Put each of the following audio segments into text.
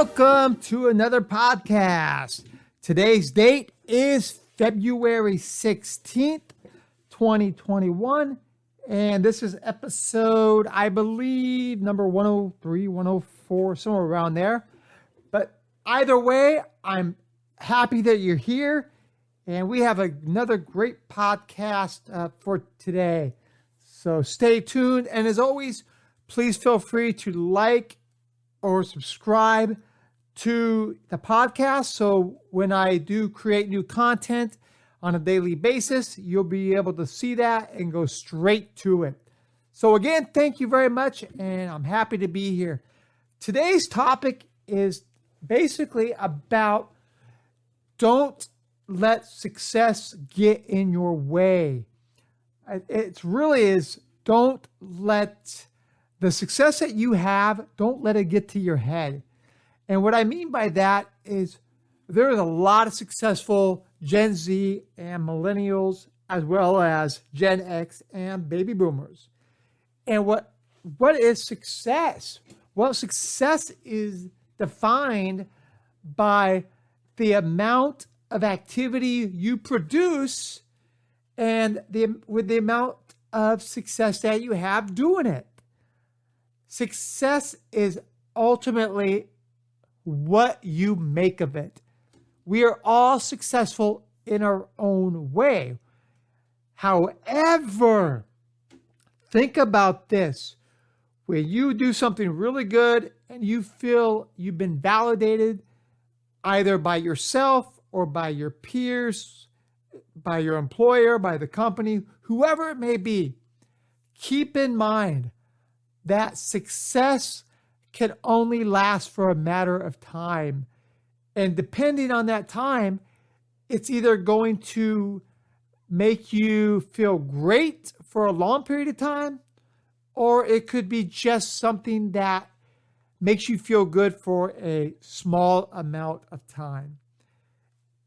Welcome to another podcast. Today's date is February 16th, 2021. And this is episode, I believe, number 103, 104, somewhere around there. But either way, I'm happy that you're here. And we have another great podcast for today. So stay tuned. And as always, please feel free to like or subscribe to the podcast. So when I do create new content on a daily basis, you'll be able to see that and go straight to it. So again, thank you very much. And I'm happy to be here. Today's topic is basically about don't let success get in your way. It really is, don't let the success that you have, don't let it get to your head. And what I mean by that is there is a lot of successful Gen Z and millennials, as well as Gen X and baby boomers. And what is success? Well, success is defined by the amount of activity you produce and with the amount of success that you have doing it. Success is ultimately what you make of it. We are all successful in our own way. However, think about this. When you do something really good and you feel you've been validated either by yourself or by your peers, by your employer, by the company, whoever it may be, keep in mind that success can only last for a matter of time. And depending on that time, it's either going to make you feel great for a long period of time, or it could be just something that makes you feel good for a small amount of time.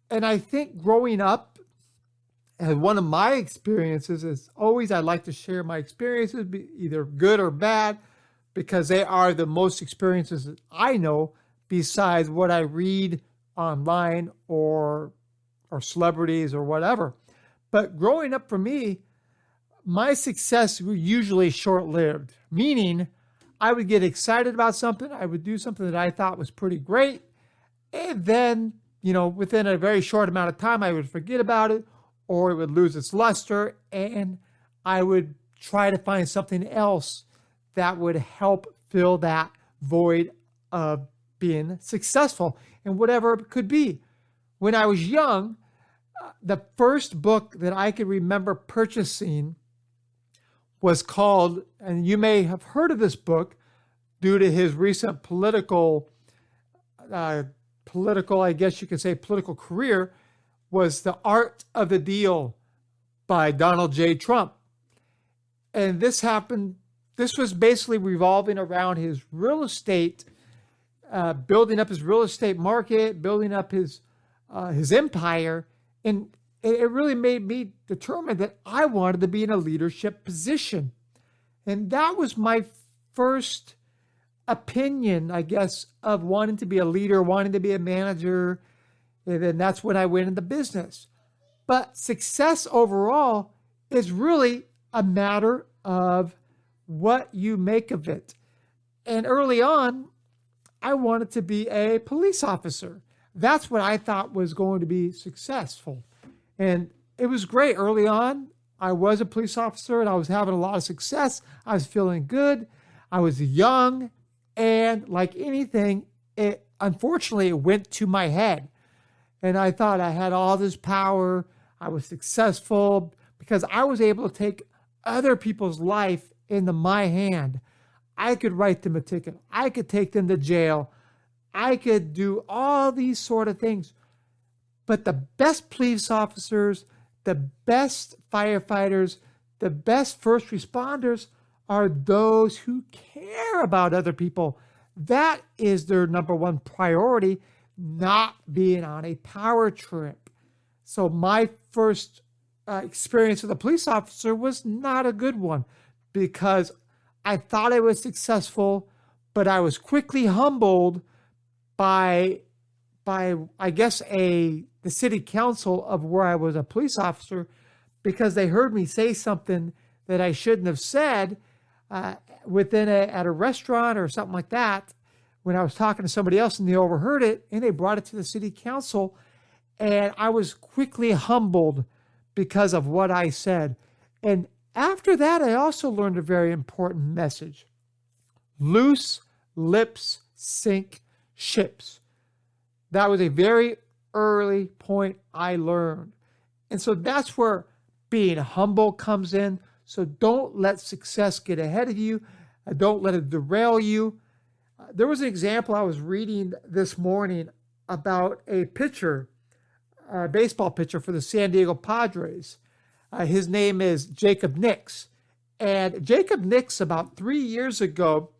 And I think growing up, and one of my experiences is always I like to share my experiences, either good or bad, because they are the most experiences that I know besides what I read online or celebrities or whatever. But growing up for me, my success was usually short-lived, meaning I would get excited about something. I would do something that I thought was pretty great. And then, within a very short amount of time, I would forget about it, or it would lose its luster, and I would try to find something else that would help fill that void of being successful in whatever it could be. When I was young, the first book that I could remember purchasing was called, and you may have heard of this book due to his recent political, I guess you could say, political career, was The Art of the Deal by Donald J. Trump. And this was basically revolving around his real estate, building up his real estate market, building up his empire. And it really made me determine that I wanted to be in a leadership position. And that was my first opinion, I guess, of wanting to be a leader, wanting to be a manager. And then that's when I went into business. But success overall is really a matter of what you make of it. And early on, I wanted to be a police officer. That's what I thought was going to be successful. And it was great. Early on, I was a police officer and I was having a lot of success. I was feeling good. I was young. And like anything, unfortunately, it went to my head. And I thought I had all this power. I was successful because I was able to take other people's life into my hand. I could write them a ticket. I could take them to jail. I could do all these sort of things. But the best police officers, the best firefighters, the best first responders are those who care about other people. That is their number one priority, not being on a power trip. So my first experience with a police officer was not a good one because I thought I was successful, but I was quickly humbled by I guess the city council of where I was a police officer, because they heard me say something that I shouldn't have said at a restaurant or something like that when I was talking to somebody else, and they overheard it and they brought it to the city council, and I was quickly humbled because of what I said. And after that, I also learned a very important message. Loose lips sink ships. That was a very early point I learned. And so that's where being humble comes in. So don't let success get ahead of you. Don't let it derail you. There was an example I was reading this morning about a pitcher, a baseball pitcher for the San Diego Padres. His name is Jacob Nix. And Jacob Nix, about 3 years ago,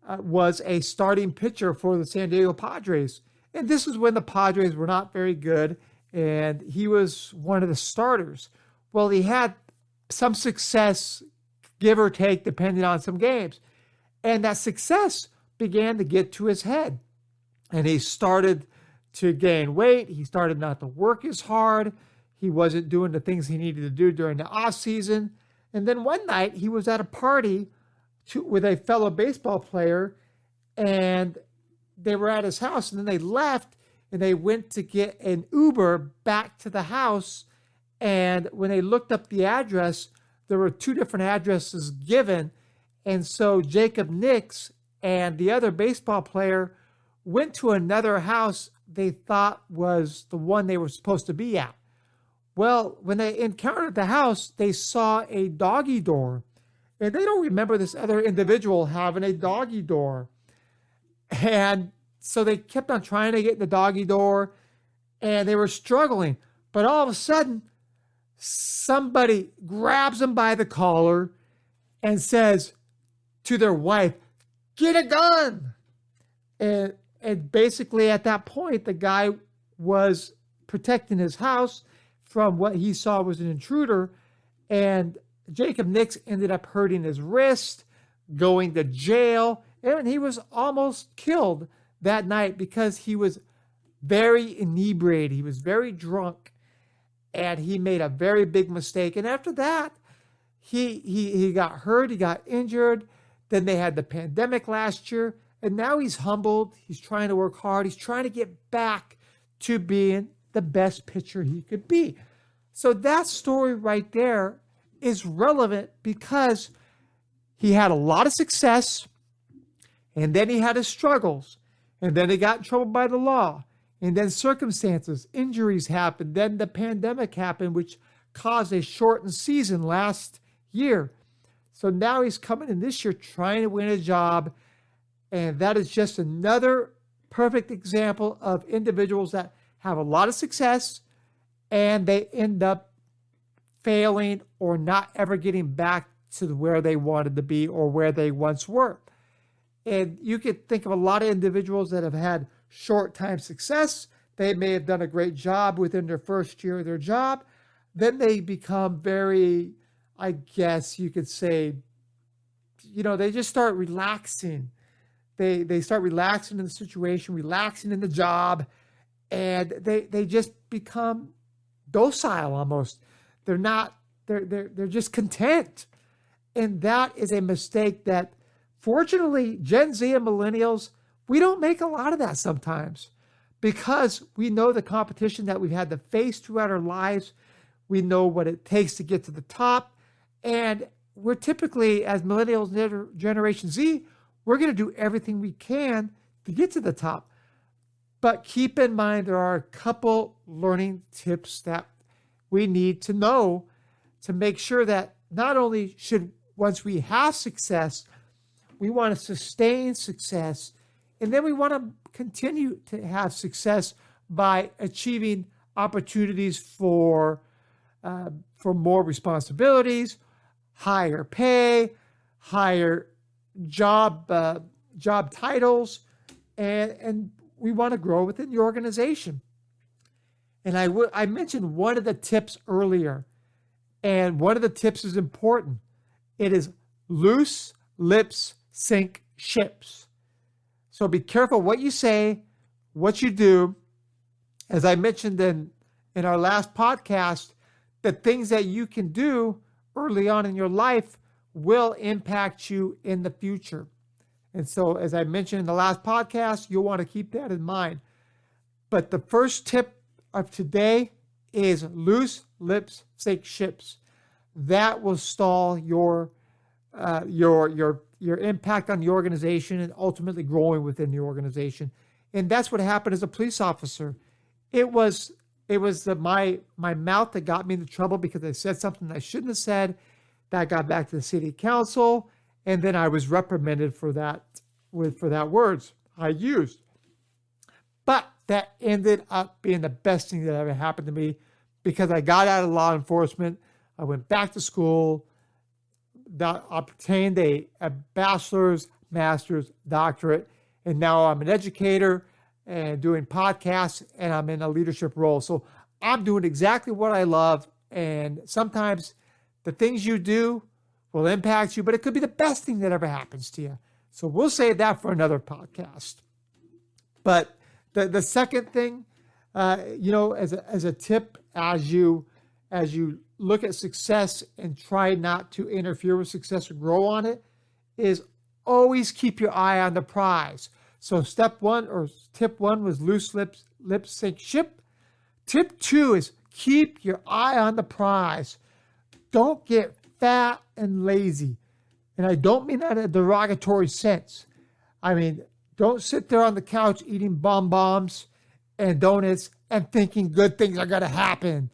was a starting pitcher for the San Diego Padres. And this was when the Padres were not very good, and he was one of the starters. Well, he had some success, give or take, depending on some games. And that success began to get to his head. And he started to gain weight. He started not to work as hard. He wasn't doing the things he needed to do during the off season. And then one night he was at a party with a fellow baseball player, and they were at his house, and then they left and they went to get an Uber back to the house. And when they looked up the address, there were 2 different addresses given. And so Jacob Nix and the other baseball player went to another house they thought was the one they were supposed to be at. Well, when they encountered the house, they saw a doggy door. And they don't remember this other individual having a doggy door. And so they kept on trying to get in the doggy door, and they were struggling. But all of a sudden, somebody grabs them by the collar and says to their wife, "Get a gun." And basically at that point, the guy was protecting his house from what he saw was an intruder. And Jacob Nix ended up hurting his wrist, going to jail, and he was almost killed that night because he was very inebriated. He was very drunk, and he made a very big mistake. And after that, he got hurt, he got injured. Then they had the pandemic last year, and now he's humbled. He's trying to work hard. He's trying to get back to being the best pitcher he could be. So that story right there is relevant because he had a lot of success, and then he had his struggles, and then he got in trouble by the law, and then circumstances, injuries happened, then the pandemic happened, which caused a shortened season last year. So now he's coming in this year trying to win a job, and that is just another perfect example of individuals that have a lot of success and they end up failing or not ever getting back to where they wanted to be or where they once were. And you could think of a lot of individuals that have had short-time success. They may have done a great job within their first year of their job. Then they become very, I guess you could say, they just start relaxing. They start relaxing in the situation, relaxing in the job, and they just become docile almost. They're just content. And that is a mistake that, fortunately, Gen Z and millennials, we don't make a lot of that sometimes because we know the competition that we've had to face throughout our lives. We know what it takes to get to the top. And we're typically, as millennials and Generation Z, we're going to do everything we can to get to the top. But keep in mind, there are a couple learning tips that we need to know to make sure that not only should, once we have success, we want to sustain success, and then we want to continue to have success by achieving opportunities for more responsibilities, higher pay, higher job titles, and we want to grow within the organization. And I mentioned one of the tips earlier, and one of the tips is important. It is loose lips sink ships. So be careful what you say, what you do, as I mentioned in our last podcast, the things that you can do early on in your life will impact you in the future. And so, as I mentioned in the last podcast, you'll want to keep that in mind. But the first tip of today is loose lips sink ships. That will stall your impact on the organization and ultimately growing within the organization. And that's what happened as a police officer. It was my mouth that got me into trouble because I said something I shouldn't have said. That got back to the city council, and then I was reprimanded for that words I used. But that ended up being the best thing that ever happened to me because I got out of law enforcement. I went back to school. I obtained a bachelor's, master's, doctorate, and now I'm an educator and doing podcasts, and I'm in a leadership role. So I'm doing exactly what I love, and sometimes the things you do will impact you, but it could be the best thing that ever happens to you. So we'll save that for another podcast. But the second thing, as a tip, as you look at success and try not to interfere with success or grow on it, is always keep your eye on the prize. So tip one was loose lips sink ship. Tip 2 is keep your eye on the prize. Don't get fat and lazy. And I don't mean that in a derogatory sense. I mean, don't sit there on the couch eating bonbons and donuts and thinking good things are going to happen.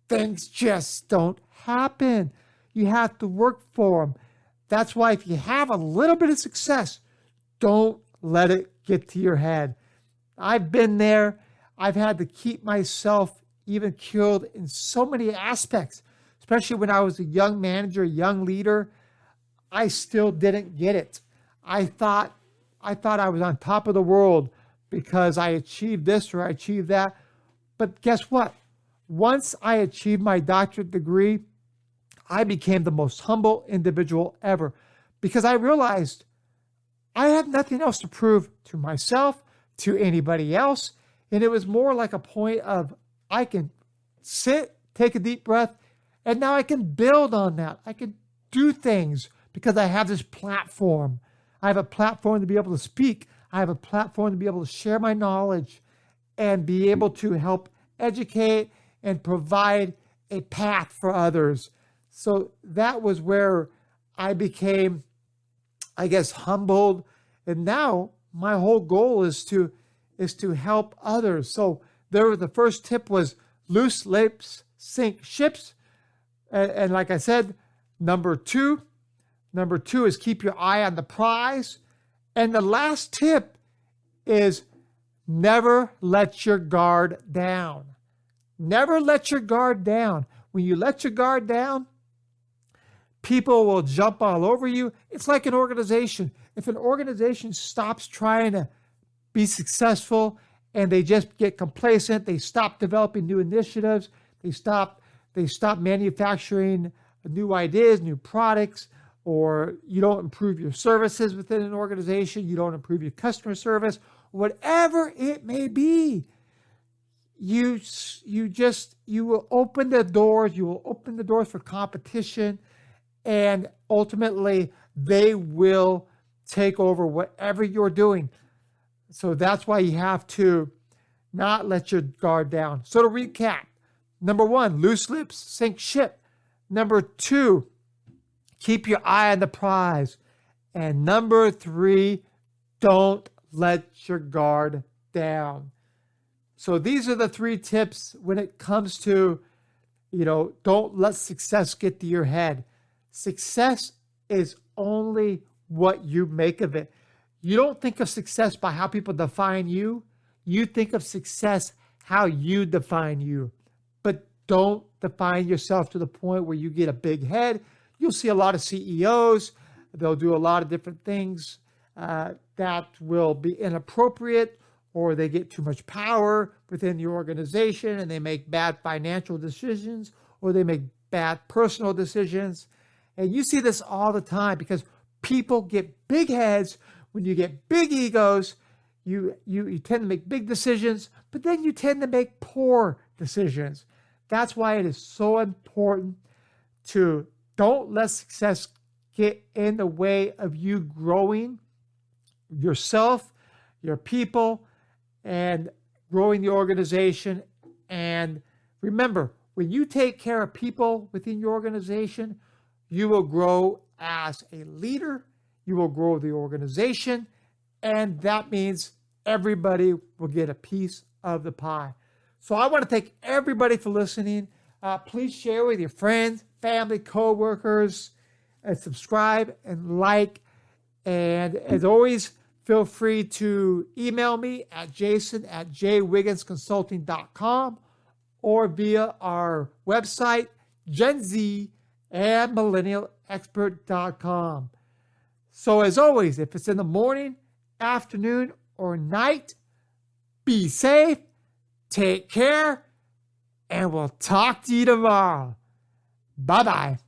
Things just don't happen. You have to work for them. That's why if you have a little bit of success, don't let it get to your head. I've been there. I've had to keep myself even keeled in so many aspects, especially when I was a young manager, a young leader. I still didn't get it. I thought I was on top of the world because I achieved this or I achieved that. But guess what? Once I achieved my doctorate degree, I became the most humble individual ever because I realized I had nothing else to prove to myself, to anybody else. And it was more like a point of I can sit, take a deep breath, and now I can build on that. I can do things because I have this platform. I have a platform to be able to speak. I have a platform to be able to share my knowledge and be able to help educate and provide a path for others. So that was where I became, I guess, humbled. And now my whole goal is to help others. So the first tip was loose lips sink ships. And like I said, number two is keep your eye on the prize. And the last tip is never let your guard down. Never let your guard down. When you let your guard down, people will jump all over you. It's like an organization. If an organization stops trying to be successful and they just get complacent, they stop developing new initiatives, they stop manufacturing new ideas, new products, or you don't improve your services within an organization, you don't improve your customer service, whatever it may be, you will open the doors for competition, and ultimately they will take over whatever you're doing. So that's why you have to not let your guard down. So to recap, number 1, loose lips sink ship. Number 2, keep your eye on the prize. And number 3, don't let your guard down. So these are the 3 tips when it comes to, don't let success get to your head. Success is only what you make of it. You don't think of success by how people define you. You think of success how you define you. But don't define yourself to the point where you get a big head. You'll see a lot of CEOs. They'll do a lot of different things that will be inappropriate, or they get too much power within the organization and they make bad financial decisions, or they make bad personal decisions. And you see this all the time because people get big heads. When you get big egos, you tend to make big decisions, but then you tend to make poor decisions. That's why it is so important to don't let success get in the way of you growing yourself, your people, and growing the organization. And remember, when you take care of people within your organization, you will grow as a leader, you will grow the organization, and that means everybody will get a piece of the pie. So I want to thank everybody for listening. Please share with your friends, family, co-workers, and subscribe and like. And as always, feel free to email me at jason@jwigginsconsulting.com or via our website, Gen Z and millennialexpert.com. So as always, if it's in the morning, afternoon, or night, be safe, take care, and we'll talk to you tomorrow. Bye-bye.